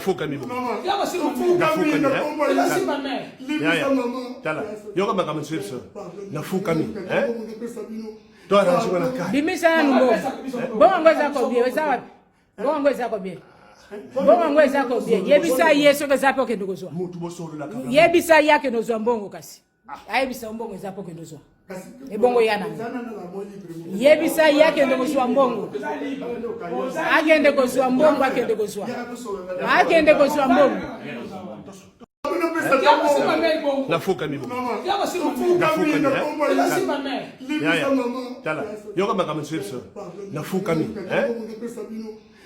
nafuka mibo tala yoka makama swipso nafuka mi to arrange wana ka bimisa numbo bongo ngoza ko bie sawa bongo ngoza ko bie bongo ngoza ko bie yebisa yeso ke zapo ke ndozwa mutu bosolo la kamera yebisa yake ndozwa mbongo kasi ayebisa mbongo zapo ke ndozwa ebongo yana yebisa yake ndozwa mbongo agende kozwa mbongo agende kozwa mbongo nafuka mibo nafuka mi tala yoka makama swipso nafuka mi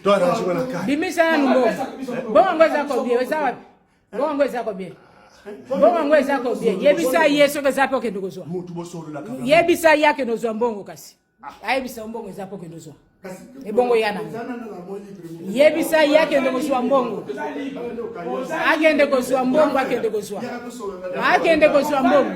to arrange wana ka bimisa numbo bongo ngoza ko bie sawa bongo ngoza ko bie bongo ngoza ko bie yebisa yeso ke zapo ke ndozwa mutu bosolo la kamera yebisa yake ndozwa mbongo kasi ayebisa mbongo zapo ke ndozwa ebongo yana yebisa yake ndozwa mbongo agende kozwa mbongo agende kozwa mbongo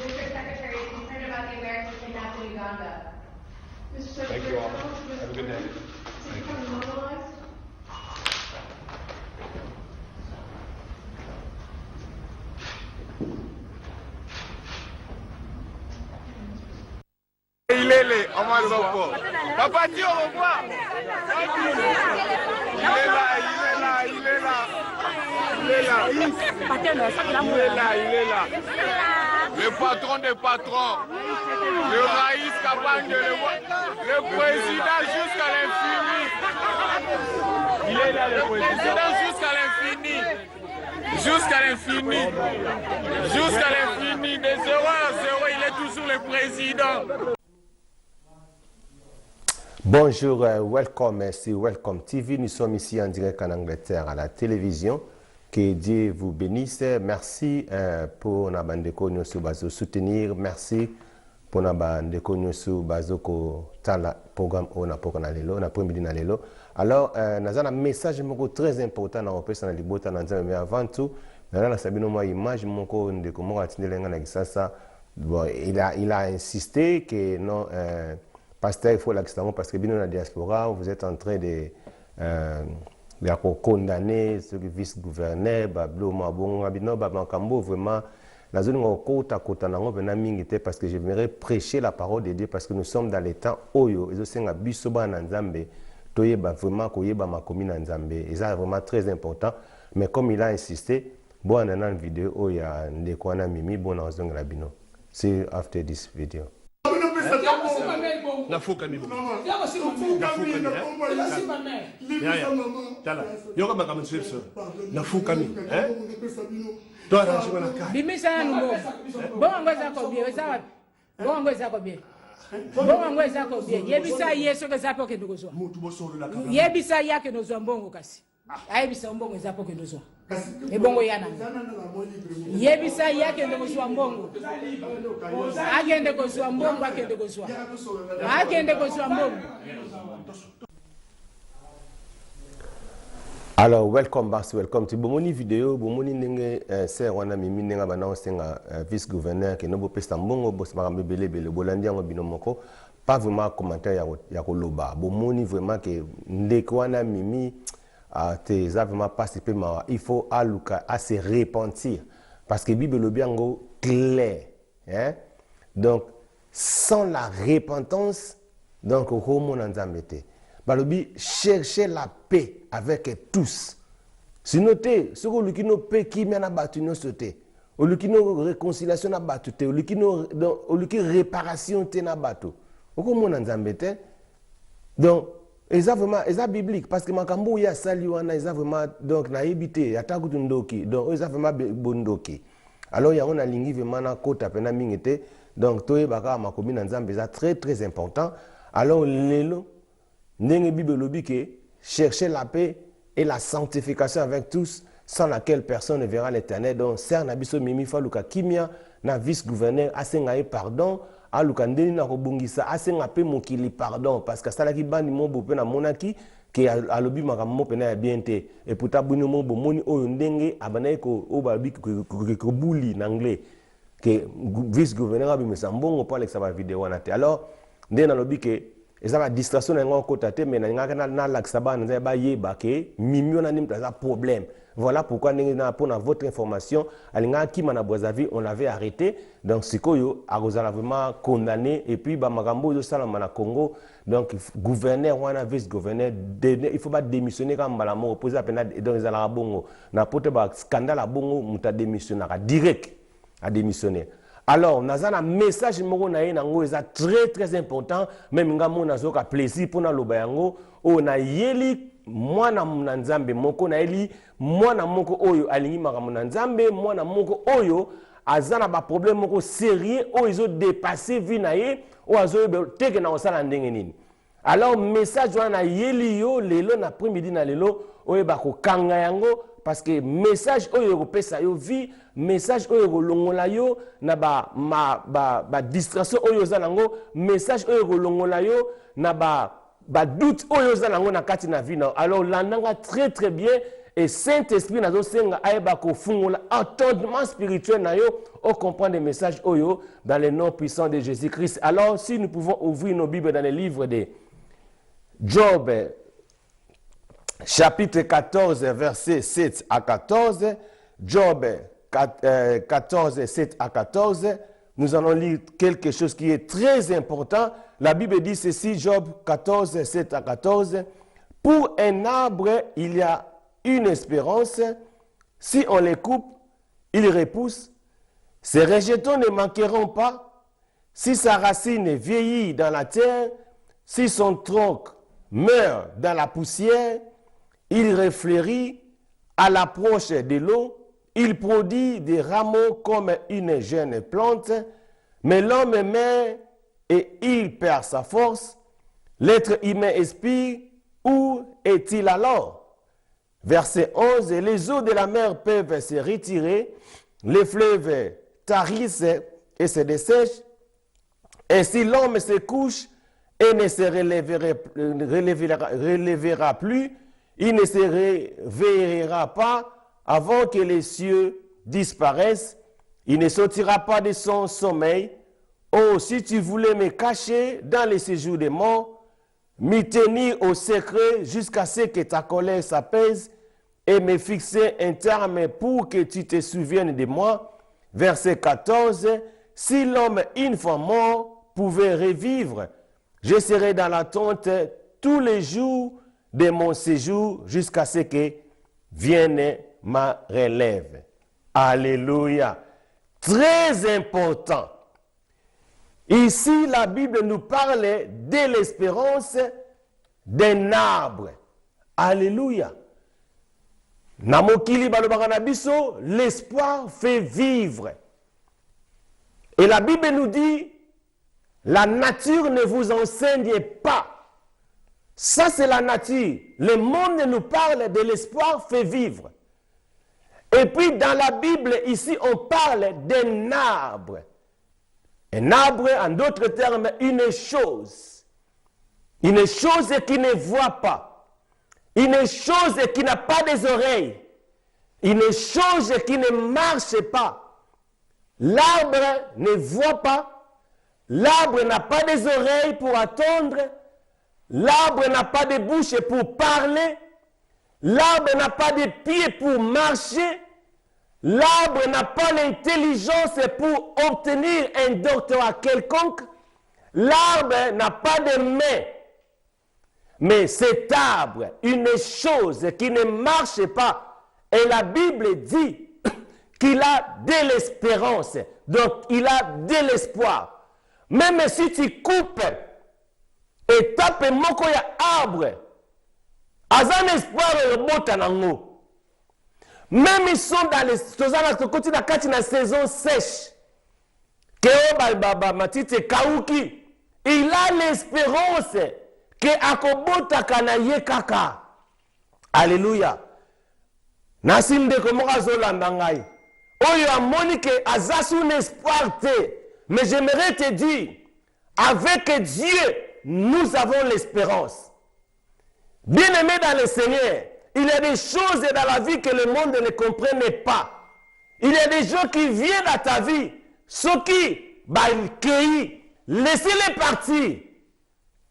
Mr. Secretary is concerned about the Americans kidnapped in Uganda. Mr. Secretary, Thank you all. Have a good day. Is he becoming mobilized? Il est là, on va s'en faire. Papa, dis au revoir. Il est là. Le patron des patrons, le Raïs Kabang, le président jusqu'à l'infini. Il est là, le président jusqu'à l'infini. Jusqu'à l'infini. Jusqu'à l'infini. De 0 à 0, il est toujours le président. Bonjour, welcome, c'est Welcome TV. Nous sommes ici en direct en Angleterre à la télévision. Que Dieu vous bénisse. Merci pour na bandeko nyoso bazo soutenir. Merci pour na bandeko nyoso bazo ko tala programme on poko na lelo na premier na lelo. Alors nazana message moko très important na opesa na libota na nzambe, mais avant tout na sabino moi image moko ndeko moko atindelenga na kisasa. Bon, il a insisté que non pasteur il faut l'accident parce que bino na diaspora vous êtes en train de condamner ceux qui vice-gouverneur bablo mabonga bino babankambo vraiment la zone ngokota kota nango bena mingite parce que j'aimerais prêcher la parole de Dieu parce que nous sommes dans les temps oyo ezo senga biso bana nzambe toyeba vraiment koyeba makomi na nzambe et ça vraiment très important, mais comme il a insisté bon dans une vidéo oya ndeko na mimi bon ozongela bino. See you after this video. nafuka mibu Yako si mtu. nafuka ni yaya tala yoka makamani sirso nafuka mi to ara shikona kai Bimisa numo. Bongo ngweza ko bie, weza wapi? Bongo ngweza ko bie. Bongo ngweza ko bie. Yebisa yeso ke zapo ke ndogozwa. mutu bosolo la kama Yebisa yake nozwa mbongo kasi. Ayebisa mbongo zapo ke ndozwa. Ebongo yana. Yebisa yake ndogozwa mbongo. Agende kozwa mbongo akende kozwa. Agende kozwa mbongo. Alors, welcome back, welcome to Bomoni vidéo, Bomoni nenge c'est wana mimi nenga bana osenga vice gouverneur ke nobo pesta mbongo boss makambe bele bolandi yango binomoko pas vraiment commentaire ya koloba. Bomoni vraiment que ndeko wana mimi te vraiment participer ma il faut aluka à se repentir parce que Bible le biango clair, hein? Donc sans la repentance donc homo nanzambete. Balobi chercher la paix avec tous. Si noté, ce que l'ukino paix qui mène à battu nos sauté, au l'ukino réconciliation à battu, au l'ukino réparation te na battu. Au comment on en donc, ils ont vraiment, ils ont biblique parce que makambo ya sali wana ils ont vraiment donc na habité ya takutundoki donc ils ont vraiment bondoki. Alors il y a on a lingi vraiment na kota pena mingete donc toye baka makomi na nzambe ça très important. Alors lelo Ndenge Bible lobi que chercher la paix et la sanctification avec tous, sans laquelle personne ne verra l'Éternel. Donc, ser nabiso mimi faluka kimia na vice-gouverneur asenga pardon, aluka ndeni na kobungisa asenga pe mokili pardon parce que ça la ki bani mo bope na monaki que alobi makambo pena ya bien te et pour tabuni mo bomoni oyo ndenge abana ko obabi ko buli en anglais que vice-gouverneur abimisa mbongo pour alexa ba vidéo wana te. Alors, ndena lobi que et ça va distraction en côté mais na laksaba nza ba yeba ke mimio na nim ta problème. Voilà pourquoi pour votre information alinga ki mana bozavi on l'avait arrêté donc sikoyo arozala vraiment condamné et puis ba makambo yo sala na Congo donc gouverneur wana vice gouverneur il faut pas démissionner comme la mort opposé à pena dans les ala bongo na pote ba scandale à bongo muta démissionner direct à démissionner. Alors, nous avons un message très important, même si nous avons un plaisir pour nous yango on a yeli mwana nzambe moko na yeli mwana moko oyo alingi makambo nzambe mwana moko oyo azana ba problème moko sérieux oyo izo dépasser vie na ye o azo teke na osala ndenge nini. Alors message wana yeli yo lelo na après-midi na lelo oyo ba ko kanga yango parce que message oyo ko pesa yo vie message oyo ko longola yo na ba distraction oyo za nango message oyo ko longola yo na ba doute oyo za nango na kati na vie na. Alors landanga très bien et Saint-Esprit nazo senga ayeba ko fungola entendement spirituel na yo on comprend des messages oyo dans le nom puissant de Jésus-Christ. Alors si nous pouvons ouvrir nos Bibles dans les livres de Job chapitre 14 versets 7 à 14, Job 14 7 à 14, nous allons lire quelque chose qui est très important. La Bible dit ceci, Job 14 7 à 14, pour un arbre il y a une espérance, si on les coupe, ils repoussent, ses rejetons ne manqueront pas, si sa racine vieillit dans la terre, si son tronc meurt dans la poussière, il refleurit à l'approche de l'eau, il produit des rameaux comme une jeune plante, mais l'homme meurt et il perd sa force. L'être humain expire, où est-il alors? Verset 11, les eaux de la mer peuvent se retirer, les fleuves tarissent et se dessèchent, ainsi l'homme se couche et ne se relèvera plus, il ne se réveillera pas avant que les cieux disparaissent, il ne sortira pas de son sommeil. Oh, si tu voulais me cacher dans les séjours des morts, m'y tenir au secret jusqu'à ce que ta colère s'apaise et me fixer un terme pour que tu te souviennes de moi. Verset 14, si l'homme une fois mort pouvait revivre, je serai dans la tente tous les jours de mon séjour jusqu'à ce que vienne ma relève. Alléluia. Très important. Ici, la Bible nous parle de l'espérance d'un arbre. Alléluia. Namokili balobaka na biso, l'espoir fait vivre. Et la Bible nous dit, la nature ne vous enseigne pas. Ça, c'est la nature. Le monde nous parle de l'espoir fait vivre. Et puis, dans la Bible, ici, on parle d'un arbre. Un arbre, en d'autres termes, une chose. Une chose qui ne voit pas. Une chose qui n'a pas des oreilles. Une chose qui ne marche pas. L'arbre ne voit pas. L'arbre n'a pas des oreilles pour attendre. L'arbre n'a pas de bouche pour parler. L'arbre n'a pas de pieds pour marcher. L'arbre n'a pas l'intelligence pour obtenir un doctorat quelconque. L'arbre n'a pas de main. Mais cet arbre, une chose qui ne marche pas, et la Bible dit qu'il a de l'espérance. Donc, il a de l'espoir. Même si tu coupes et tapes moko ya arbre, azan espoir rebota nango. Même ils sont dans les saison sèche. Matite kauki. Il a l'espérance que akobota kanaye kaka. Alléluia. Nasimde komoka zolanda ngai. Oyo amoni ke azasu espoir te. Mais j'aimerais te dire, avec Dieu, nous avons l'espérance. Bien-aimé dans le Seigneur, il y a des choses dans la vie que le monde ne comprenne pas. Il y a des gens qui viennent à ta vie, ceux qui, laissez-les partir.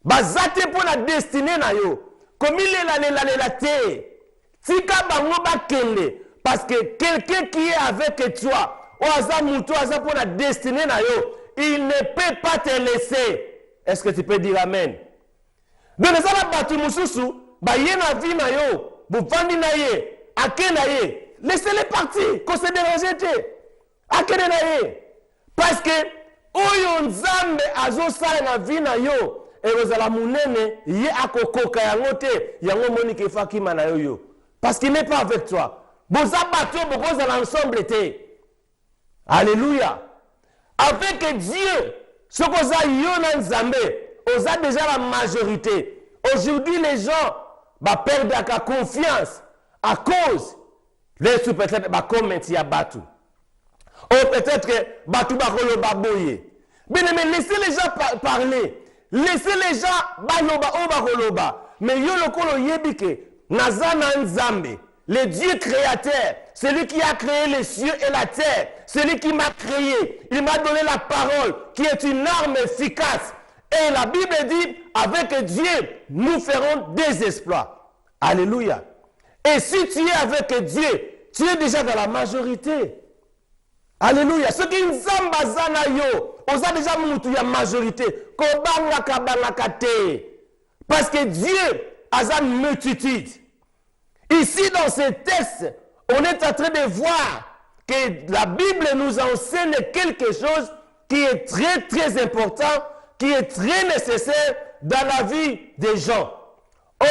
Bazate pour la destinée na yo. Comme il est la terre. Tika bango bakende. Parce que quelqu'un qui est avec toi, pour la destinée na yo, il ne peut pas te laisser. Est-ce que tu peux dire amen? Donc les gens batu mususu, ba yena vi na yo, bufandi na ye, ake na ye, laissez-les partir, qu'on se dérange te. Ake na ye. Parce que oyo nzambe azo sa na vi na yo, et vous allez munene, ye akokoka yango te, yango moni ke fakima na yo yo. Parce qu'il n'est pas avec toi. Boza bato boko za l'ensemble te. Alléluia. Avec Dieu, ce qu'on a yo nzambe, on a déjà la majorité. Aujourd'hui, les gens perdent la confiance à cause des peut-être comme il batu. Ou peut-être que batu bakolo baboye. Bien mais laissez les gens parler. Laissez les gens baloba o bakoloba. Mais yo lokolo yebike nazana nzambe. Le Dieu créateur, celui qui a créé les cieux et la terre, celui qui m'a créé, il m'a donné la parole qui est une arme efficace. Et la Bible dit, avec Dieu, nous ferons des exploits. Alléluia. Et si tu es avec Dieu, tu es déjà dans la majorité. Alléluia. Ce qui nous zambazana yo, on a déjà moutou ya majorité. Kobanga kabanga kate. Parce que Dieu a une multitude. Ici, dans ce texte, on est en train de voir que la Bible nous enseigne quelque chose qui est très, très important, qui est très nécessaire dans la vie des gens.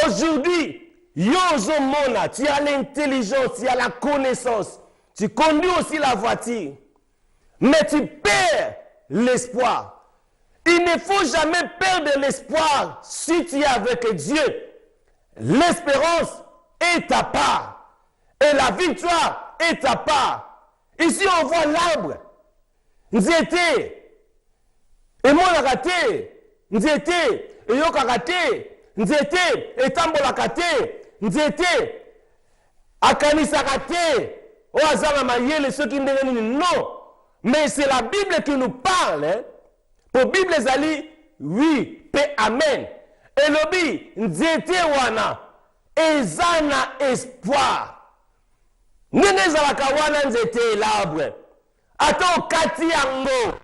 Aujourd'hui, Yozomona, tu as l'intelligence, tu as la connaissance, tu conduis aussi la voiture, mais tu perds l'espoir. Il ne faut jamais perdre l'espoir si tu es avec Dieu. L'espérance est ta part. Et la victoire est ta part. Ici, on voit l'arbre. Nzete. Et moi, la raté. Nzete. Et yo raté. Nzete. Et tambo la raté. Nzete. Akanisa raté. O azama mayele ceux qui ne non. Mais c'est la Bible qui nous parle. Hein? Pour Bible zali, oui, paix, amen. Et lobi, nzete wana. Ezana espoir. Nene zalaka wana nzete l'arbre. Ato kati yango.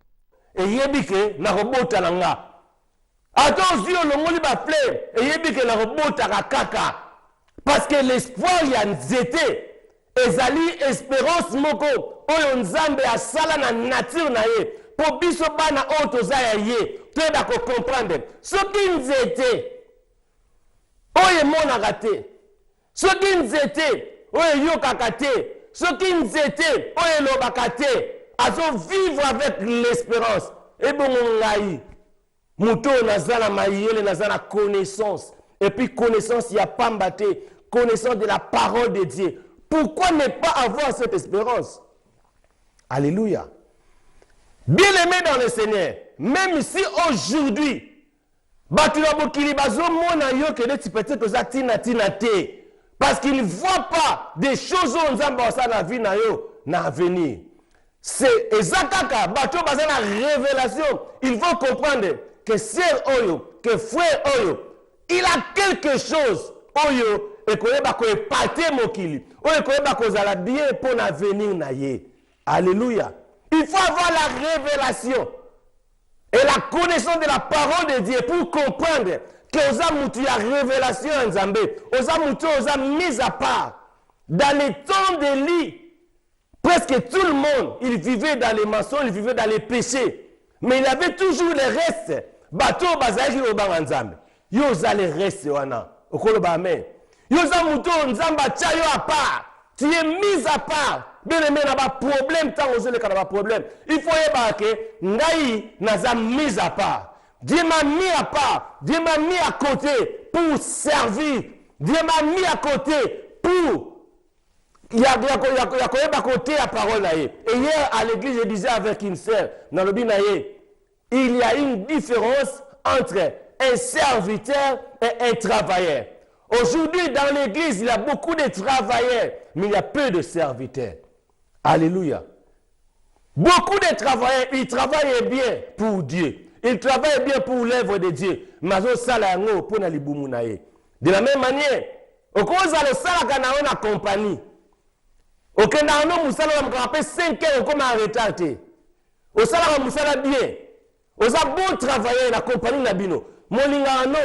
E yebike na robota nanga. Ato zio longoli ba fleur. E yebike na robota kaka. Parce que l'espoir ya nzete. Ezali espérance moko. Oyo nzambe asala na nature na ye. pour biso bana otoza ya ye to ba ko comprendre soki nzete oye monaka te soki nzete oye yokaka te soki nzete oye lobaka te azo vivre avec l'espérance et bon ngai muto naza na mayele naza na connaissance et puis connaissance ya pamba te connaissance de la parole de Dieu. Pourquoi ne pas avoir cette espérance? Alléluia. Bien-aimé dans le Seigneur, même si aujourd'hui parce qu'il ne voit pas des choses dans la vie na venir. C'est exactement la révélation. Il faut comprendre que sœur Oyo, que frère Oyo, il a quelque chose Oyo et qu'on est épaté mokili. Oyo qu'on est bien pour l'avenir na ye. Alléluia. Il faut avoir la révélation et la connaissance de la parole de Dieu pour comprendre que oza mutu ya révélation en Nzambe, oza mutu oza mise à part. Dans les temps d'Élie, presque tout le monde, il vivait dans les mensonges, il vivait dans les péchés. Mais il avait toujours les restes. Bateau bazaki obanga Nzambe. Yo oza les restes wana. Okoloba amen. Yo oza mutu Nzamba tia yo à part. Tu es mis à part. Bien aimé, n'a pas problème tant aux élections n'a pas problème. Il faut ébarquer. Ngai n'a mis à part. Dieu m'a mis à part. Dieu m'a mis à côté pour servir. Dieu m'a mis à côté pour. Il y a côté la parole là. Et hier à l'église je disais avec une sœur dans le binaye, il y a une différence entre un serviteur et un travailleur. Aujourd'hui dans l'église il y a beaucoup de travailleurs, mais il y a peu de serviteurs. Alléluia. Beaucoup de travailleurs, ils travaillent bien pour Dieu. Ils travaillent bien pour l'œuvre de Dieu. Mais ils ont pour na libumu na ye. De la même manière, au cause de ça la compagnie. Au Kenya no musala on rappelle 5 heures comme en retard. Au sala musala bien. Aux a bon travailler la compagnie na bino. Molinga no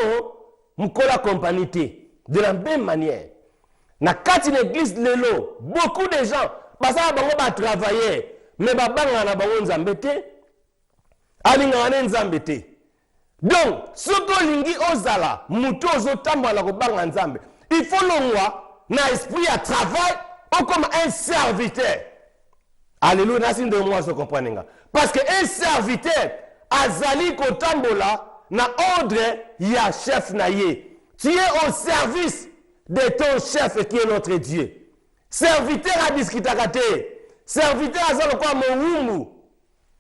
mukola compagnie te. De la même manière. Na kati l'église lelo, beaucoup de gens basa bango ba travailler mais ba banga na bango Nzambe te. Alinga na Nzambe te. Donc, ce que lingi ozala, muto ozotamba la ko banga Nzambe. Il faut longwa na esprit à travail ou comme un serviteur. Alléluia, nasi de moi se comprenez. Parce que un serviteur azali ko tambola na ordre ya chef na ye. Tu es au service de ton chef qui est notre Dieu. Serviteur à discutakate. Serviteur à zalo kwa mowumbu.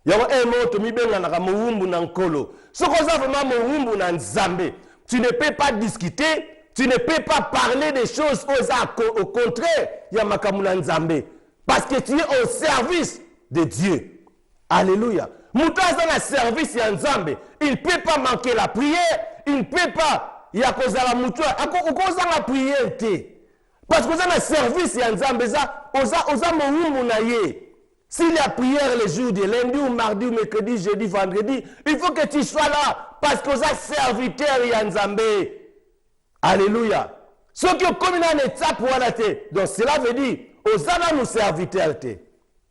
Yago moto mibenga na mowumbu na nkolo. Soko za vraiment mowumbu na Nzambe. Tu ne peux pas discuter, tu ne peux pas parler des choses au contraire ya makamuna Nzambe parce que tu es au service de Dieu. Alléluia. Muta za na service ya Nzambe, il ne peut pas manquer la prière, il ne peut pas ya kozala mutu akoza la prière te. Parce que vous avez un service ya Nzambe za oza mowumbu na ye. S'il y a prière les jours de lundi ou mardi ou mercredi, jeudi, vendredi, il faut que tu sois là parce que vous êtes serviteur ya Nzambe. Alléluia. Ce qui est comme une étape pour la tête. Donc cela veut dire, aux âmes nous serviteurs,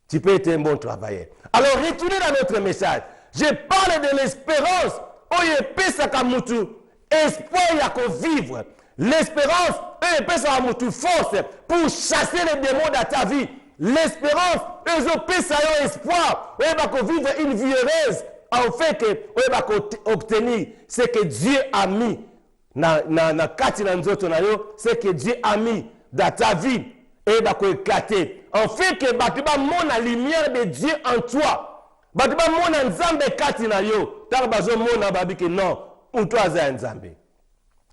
tu peux être un bon travailleur. Alors retournez dans notre message. Je parle de l'espérance. Oye pesa kamutu. Espoir ya ko vivre. L'espérance, oye pesa kamutu force pour chasser les démons dans ta vie. L'espérance, oye pesa yo espoir. Oye bako vivre une vie heureuse. En fait que oye bako obtenir ce que Dieu a mis. Na kati na nzoto na yo, c'est que Dieu a mis dans ta vie et bako éclater. En fait que batuba mon la lumière de Dieu en toi. Batuba mon Nzambe kati na yo. Tar bazo mon babi que non, ou toi za Nzambe.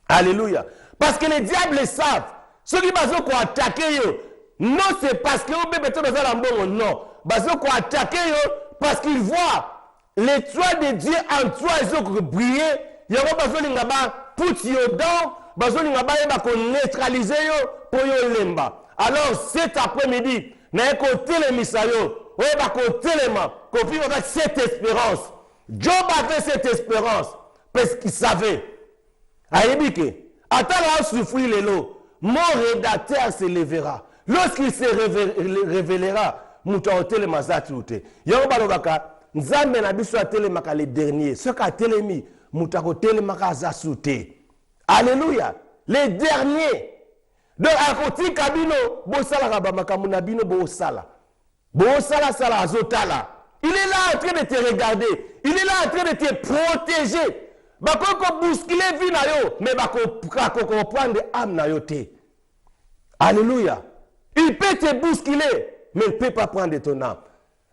Alléluia. Parce que les diables savent, ceux qui bazo ko attaquer yo, non c'est parce que on bébé to dans la mbongo non. Bazo ko attaquer yo parce qu'ils voient l'étoile de Dieu en toi, ils ont brillé. Yango bazo linga ba put yo down, bazo linga ba yeba ko neutraliser yo pour yo lemba. Alors cet après-midi, na ko télémisa yo, yeba ko téléma, ko vivre avec cette espérance. Job avait cette espérance parce qu'il savait. Aïbike, attends là souffrir les lots, mon rédacteur se lèvera. Lorsqu'il se révélera, mouton téléma zatouté. Yango balobaka, nzambe na biso atelemaka le dernier soki atelemi moto akotelemaka aza su te. Alléluia. Les derniers. Donc akotika bino bosalaka bamakambo na bino bosala. Bosala sala azotala. Il est là en train de te regarder. Il est là en train de te protéger. Bako bousculer vie na yo, mais bako comprendre âme na yo te. Alléluia. Il peut te bousculer, mais il ne peut pas prendre ton âme.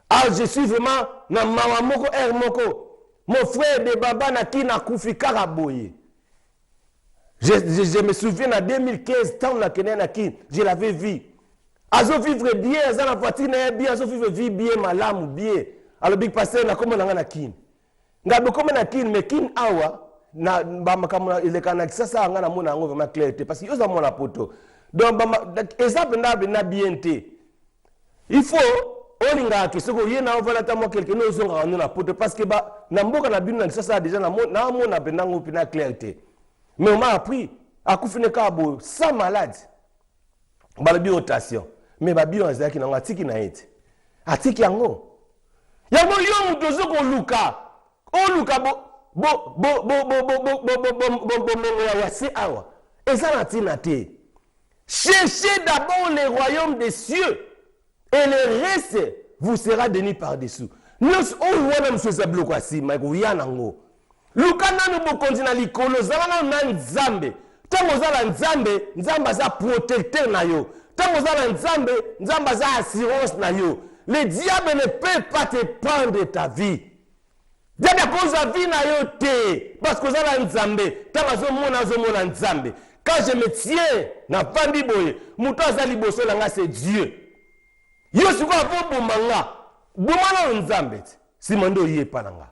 Alors je suis vraiment na mawa moko moko. Mon frère de baba na ki na kufi karaboye. Je me souviens en 2015, tant na kene na ki, je l'avais vu. Azo vivre bien, azo na voiture na bien, azo vivre vie bien, malamu bien. Alors big pasteur na komo na kin. Ngabo komo na kin, mais kin awa na ba makamuna ile kana sasa nga na mona ngo vraiment clarté parce que yo za mona poto. Donc exemple na bien te. Il faut olinga ki soko yena ovala ta mo quelqu'un no zonga na poto parce que ba na mboka na binu na sasa déjà na mona benango pina clarté. Mais on m'a appris à koufine kabo sans malade. Ba la biotation. Mais ba bio azaki na ngatiki na ete. Atiki yango. Yango liyo mutozo ko luka. O luka cherchez d'abord les royaumes des cieux et le reste vous sera donné par-dessous. Nous on sommes bloqués ici, mais vous y en avez. Luka nanu bokonzi na likolo zala na nzambe. Tango zala nzambe, nzamba za protecteur na yo. Tango zala nzambe, nzamba za assurance na yo. Le diable ne peut pas te prendre ta vie. Diable cause la vie na yo te parce que zala nzambe, tango mona nzambe. Quand je me tiens na fandi boye, muto azali boso langa c'est Dieu. Yo siko avo bomanga. Bomana nzambe. Simando yé pananga.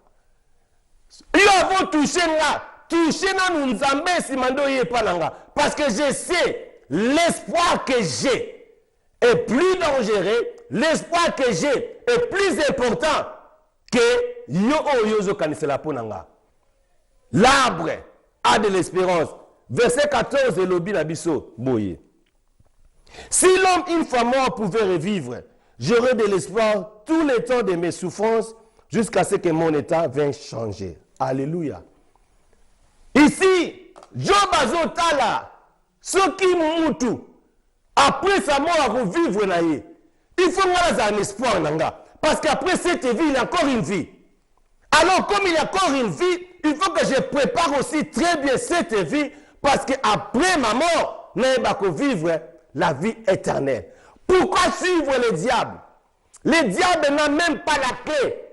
Yo avo touché na nzambe simando yé pananga parce que je sais l'espoir que j'ai est plus dangereux, l'espoir que j'ai est plus important que yo kanisela ponanga. L'arbre a de l'espérance. Verset 14 de l'Obi Nabiso Boye. Si l'homme une fois mort pouvait revivre, j'aurais de l'espoir tous les temps de mes souffrances jusqu'à ce que mon état vienne changer. Alléluia. Ici, Job azotala, ce qui moutou, après sa mort à revivre naïe. Il faut avoir un espoir nanga. Parce qu'après cette vie, il y a encore une vie. Alors, comme il y a encore une vie, il faut que je prépare aussi très bien cette vie, parce qu'après ma mort, je vais vivre la vie éternelle. Pourquoi suivre le diable? Le diable n'a même pas la clé.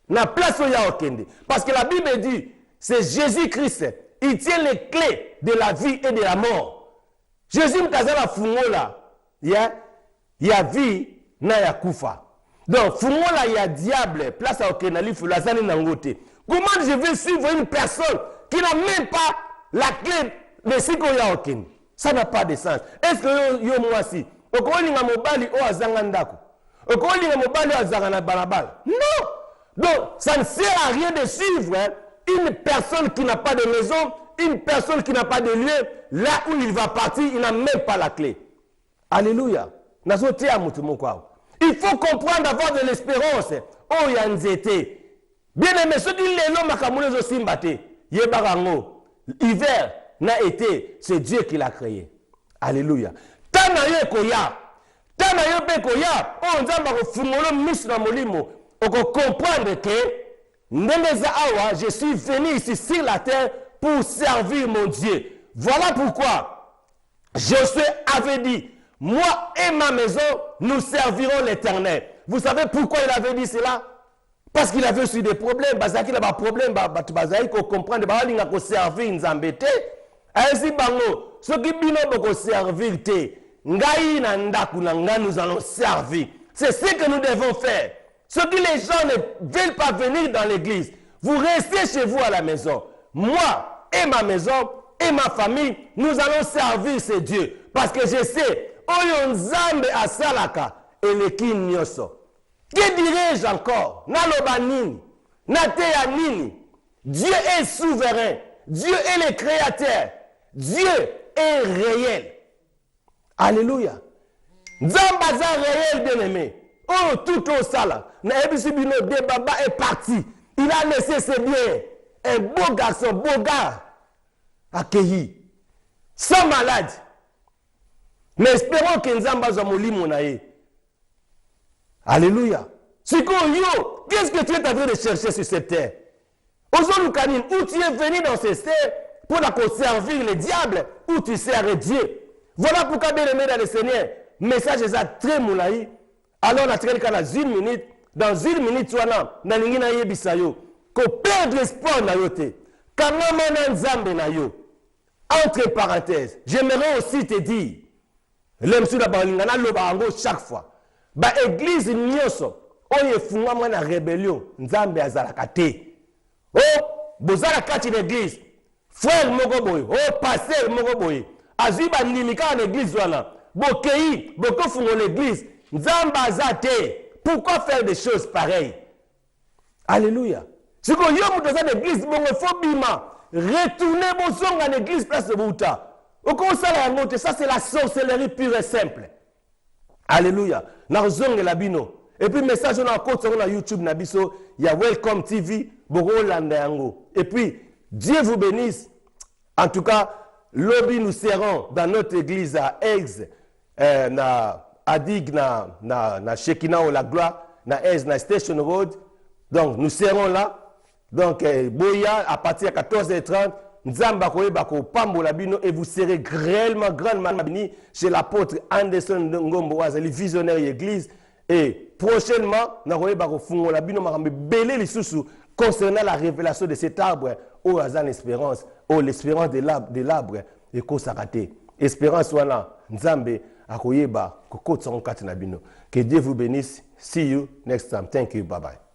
N'a place au Yaokende. Parce que la Bible dit, c'est Jésus-Christ. Il tient les clés de la vie et de la mort. Jésus m'a fungola. Il y a vie, na ya kufa. Donc, fungola, il y a diable. Place à Okenali, Fulazani Nangote. Comment je vais suivre une personne qui n'a même pas la clé de Siko Yaokende? Ça n'a pas de sens. Est-ce que yo moi si? Okolinga mobali o azanga ndako. Okolinga mobali o azanga na balabala. Non! Donc, ça ne sert à rien de suivre une personne qui n'a pas de maison, une personne qui n'a pas de lieu. Là où il va partir, il n'a même pas la clé. Alléluia. Il faut comprendre d'avoir de l'espérance. Oh, yanzete. Bien aimé, ceux qui l'ont makamouné aussi mbaté. Yebarango. Hiver n'a été, c'est Dieu qui l'a créé. Alléluia. Tanaye koya. Tanaye pe koya. Oh, nzamba ko fumolo misna molimo. On peut comprendre que je suis venu ici sur la terre pour servir mon Dieu. Voilà pourquoi Josué avait dit, moi et ma maison, nous servirons l'Éternel. Vous savez pourquoi il avait dit cela? Parce qu'il avait eu des problèmes. Parce qu'il avait des problèmes. Il faut comprendre qu'il faut servir Nzambe. Ainsi, ceux qui ont servir, nous allons servir. C'est ce que nous devons faire. Ce que les gens ne veulent pas venir dans l'église, vous restez chez vous à la maison. Moi et ma maison et ma famille, nous allons servir ce Dieu. Parce que je sais, Oyonzambe asalaka et le kinyoso. Que dirais-je encore? Nalobanini, Nateyanini. Dieu est souverain. Dieu est le créateur. Dieu est réel. Alléluia. Zambaza réel bien-aimé. Oh, tout au sale. Naebisi bino de baba est parti. Il a laissé ses biens. Un beau garçon, beau gars. Accueilli. Sans malade. Mais espérons que Nzamba Zamoli monaye. Alléluia. Siko yo, qu'est-ce que tu es en train de chercher sur cette terre? Aujourd'hui, Kanine, où tu es venu dans ces terres pour servir le diable, où tu sers Dieu. Voilà pourquoi, bien aimé dans le Seigneur, message est très moulaï. Alors, on a tiré dans une minute, tu as là, dans l'ingina yebisayo, que perdre l'espoir na yote, quand on nzambe na yo. Entre parenthèses, j'aimerais aussi te dire, l'homme sur la balingana lobango chaque fois, ba église nyoso, oye funga mwana rébellion, nzambe azalaka te. Oh, bozala kati l'église, frère moko boye, oh pasteur moko boye, azui ba ndimika en église wana, bokei, boko fungo l'église, nzambe azate. Pourquoi faire des choses pareilles? Alléluia. Si vous avez dans l'église, vous faut bima. Retournez bozonga à l'église place de Bouta. Ça c'est la sorcellerie pure et simple. Alléluia. Narzonga la bino. Et puis message on a encore sur YouTube nabiso, il y a Welcome TV, Boro Landango. Et puis Dieu vous bénisse. En tout cas, lobby nous serons dans notre église à Aix, Adig na Shekina ou la gloire, na Aix na Station Road. Donc nous serons là. Donc Boya à partir de 14h30, Nzamba koyeba ko pambola bino et vous serez grandement bénis chez l'apôtre Anderson Ngombo Wazali visionnaire église et prochainement na koyeba ko fungola bino makambe belé lisusu concernant la révélation de cet arbre au hasard l'espérance l'espérance de l'arbre et ko sakate espérance wana Nzambe akoyeba ko kotsa nkati na bino. Que Dieu vous bénisse. See you next time. Thank you. Bye bye.